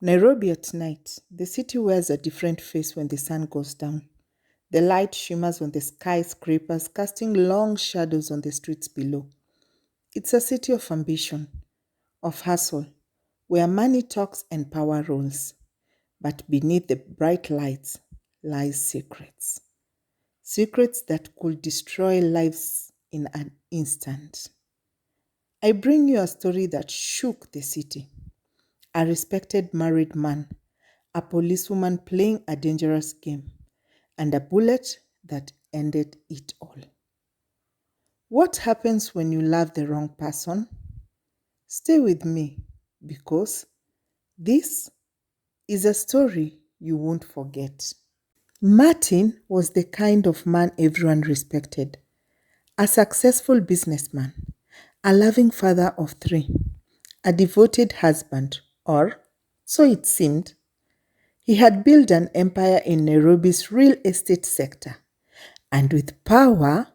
Nairobi at night. The city wears a different face when the sun goes down. The light shimmers on the skyscrapers, casting long shadows on the streets below. It's a city of ambition, of hustle, where money talks and power rules. But beneath the bright lights lies secrets. Secrets that could destroy lives in an instant. I bring you a story that shook the city. A respected married man, a policewoman playing a dangerous game, and a bullet that ended it all. What happens when you love the wrong person? Stay with me because this is a story you won't forget. Martin was the kind of man everyone respected, a successful businessman, a loving father of three, a devoted husband, or so it seemed. He had built an empire in Nairobi's real estate sector, and with power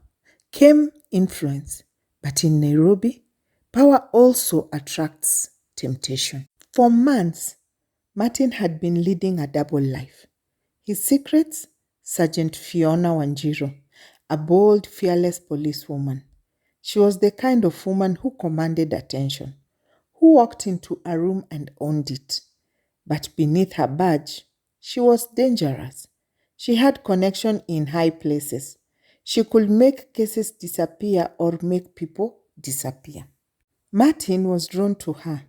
came influence. But in Nairobi, power also attracts temptation. For months, Martin had been leading a double life. His secrets, Sergeant Fiona Wanjiru, a bold, fearless policewoman. She was the kind of woman who commanded attention, who walked into a room and owned it. But beneath her badge, she was dangerous. She had connection in high places. She could make cases disappear or make people disappear. Martin was drawn to her.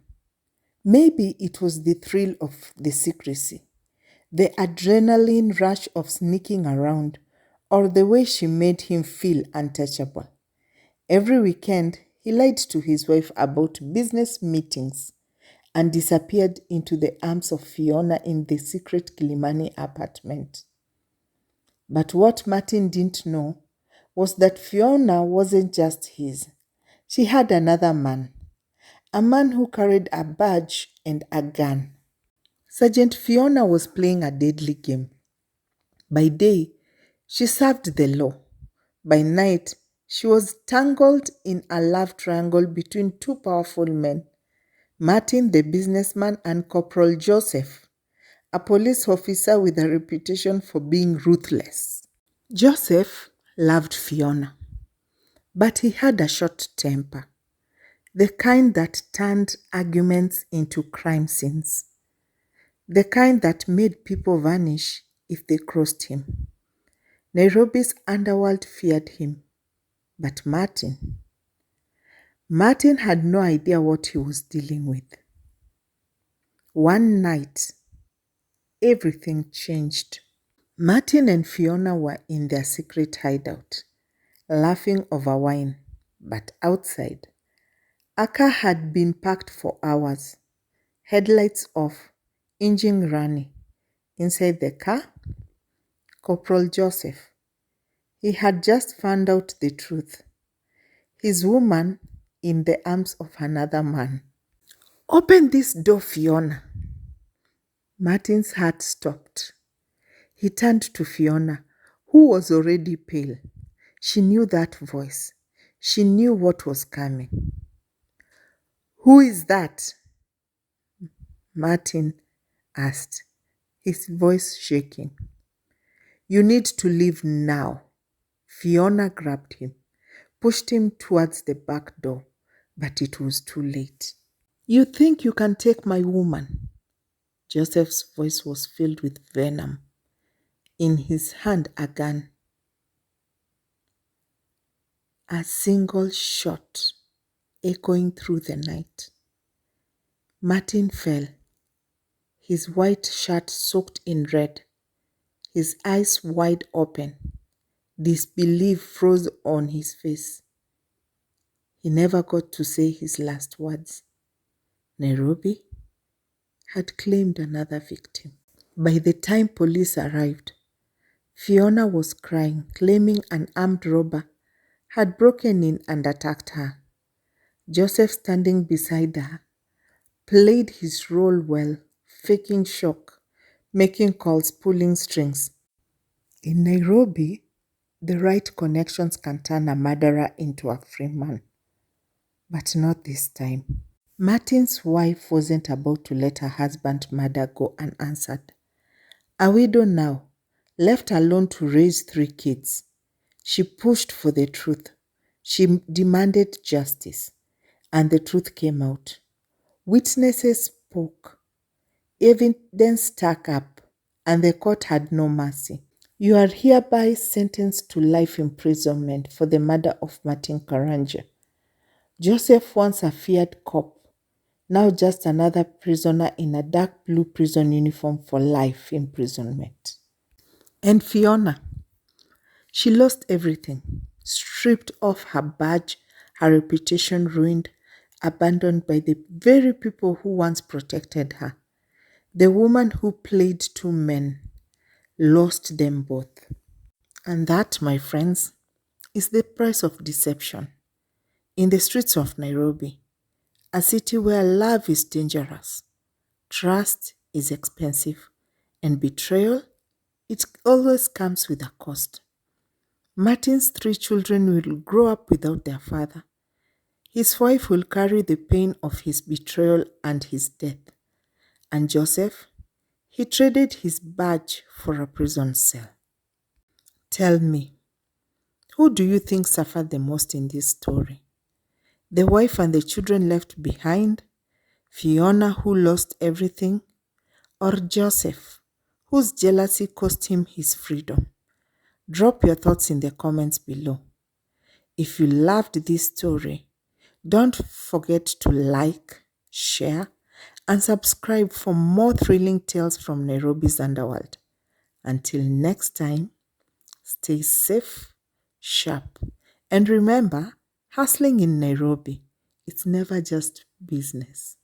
Maybe it was the thrill of the secrecy, the adrenaline rush of sneaking around, or the way she made him feel untouchable. Every weekend, he lied to his wife about business meetings and disappeared into the arms of Fiona in the secret Kilimani apartment. But what Martin didn't know was that Fiona wasn't just his. She had another man, a man who carried a badge and a gun. Sergeant Fiona was playing a deadly game. By day, she served the law. By night, she was tangled in a love triangle between two powerful men, Martin the businessman and Corporal Joseph, a police officer with a reputation for being ruthless. Joseph loved Fiona, but he had a short temper, the kind that turned arguments into crime scenes, the kind that made people vanish if they crossed him. Nairobi's underworld feared him, but Martin had no idea what he was dealing with. One night, everything changed. Martin and Fiona were in their secret hideout, laughing over wine, but outside, a car had been parked for hours, headlights off, engine running. Inside the car, Corporal Joseph. He had just found out the truth. His woman in the arms of another man. Open this door, Fiona. Martin's heart stopped. He turned to Fiona, who was already pale. She knew that voice. She knew what was coming. Who is that? Martin asked, his voice shaking. You need to leave now. Fiona grabbed him, pushed him towards the back door, but it was too late. You think you can take my woman? Joseph's voice was filled with venom. In his hand, a gun. A single shot echoing through the night. Martin fell, his white shirt soaked in red, his eyes wide open. Disbelief froze on his face. He never got to say his last words. Nairobi had claimed another victim. By the time police arrived, Fiona was crying, claiming an armed robber had broken in and attacked her. Joseph, standing beside her, played his role well, faking shock, making calls, pulling strings. In Nairobi, the right connections can turn a murderer into a free man. But not this time. Martin's wife wasn't about to let her husband murder go unanswered. A widow now, left alone to raise 3 kids. She pushed for the truth. She demanded justice. And the truth came out. Witnesses spoke. Evidence stacked up. And the court had no mercy. You are hereby sentenced to life imprisonment for the murder of Martin Karanja. Joseph, once a feared cop, now just another prisoner in a dark blue prison uniform for life imprisonment. And Fiona, she lost everything, stripped off her badge, her reputation ruined, abandoned by the very people who once protected her. The woman who played 2 men lost them both. And that, my friends, is the price of deception. In the streets of Nairobi, a city where love is dangerous, trust is expensive, and betrayal, it always comes with a cost. Martin's 3 children will grow up without their father. His wife will carry the pain of his betrayal and his death. And Joseph, he traded his badge for a prison cell. Tell me, who do you think suffered the most in this story? The wife and the children left behind? Fiona, who lost everything? Or Joseph, whose jealousy cost him his freedom? Drop your thoughts in the comments below. If you loved this story, don't forget to like, share, and subscribe for more thrilling tales from Nairobi's underworld. Until next time, stay safe, sharp, and remember, hustling in Nairobi, it's never just business.